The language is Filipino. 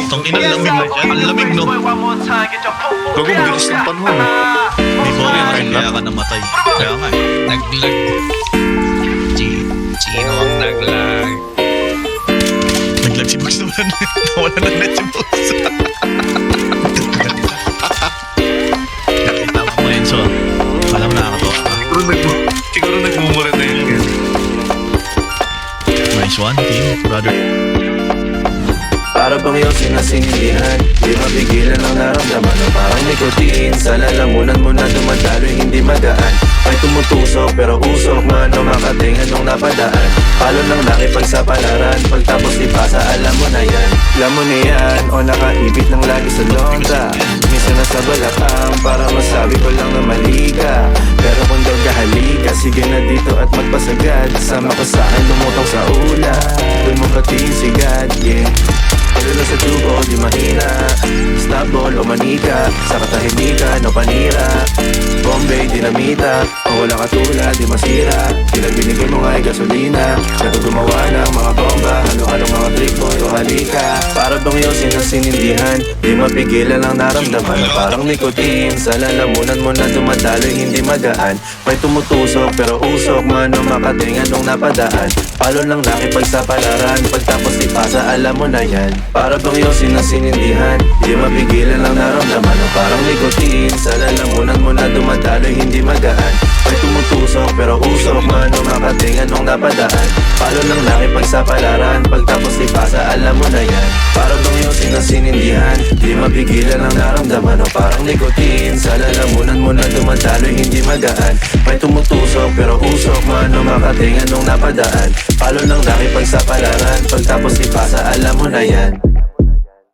Tang ina, lamig na dyan. Ang lamig, no? Gago, bilis ng panahon. Di ba rin, kaya ka namatay. Kaya nga eh. Naglag. Sino ang naglag? Naglag si Box naman. Nawala na net si Box. Nakita mo mo yun, so. Alam na nakakatawa ka. Siguro nagmumura na yun. Nice one, team, brother. Para bang iyong sinasindihan, di mapigilan ang naramdaman o parang nikotin. Sa lalamunan mo na dumadaloy hindi magaan. May tumutusok pero usok man o makatingan nung napadaan. Palo ng nakipagsapalaran, pagtapos ipasa alam mo na yan. Alam mo na yan o nakaibit lang lagi sa lonta. Minsan nasa balakang para masabi ko lang na mali ka. Pero kung daw kahalika, sige na dito at magpasagad. Sama ka sa akin lumutang sa ula, doon mo katiin sigad, yeah. Pagdala sa tubo, di mahina. Snapball o manika, sa katahimikan o panira. Bombay, dinamita, o wala katulad, di masira. Pinagbinigay mo nga ay gasolina. Kato gumawa ng mga bomba, halo-halong mga trick boy o halika. Para bang iyong sinasinindihan, di mapigilan ang naramdaman. Parang nikotin, sa lalamunan mo na dumadaloy hindi magaan. May tumutusok pero usok man o makatingan nung napadaan. Palo lang nakipagsapalaran, pagtapos ipasa alam mo na yan. Para bang iyong sinasinindihan, di mapigilan ang naramdaman. Parang nikotin, sa lalamunan mo na dumadaloy hindi magaan. May tumutusok pero usok man o makatingan nung napadaan. Palo lang nakipagsapalaran, pagtapos ipasa alam mo na yan. Para bang iyong sinasinindihan, di mapigilan ang naramdaman. Parang nikotin, sa lalamunan mo na dumadaloy hindi magaan. May tumutusok pero usok man o makatingan nung napadaan. Palo lang nakipagsapalaran, pagtapos ipasa alam mo na yan.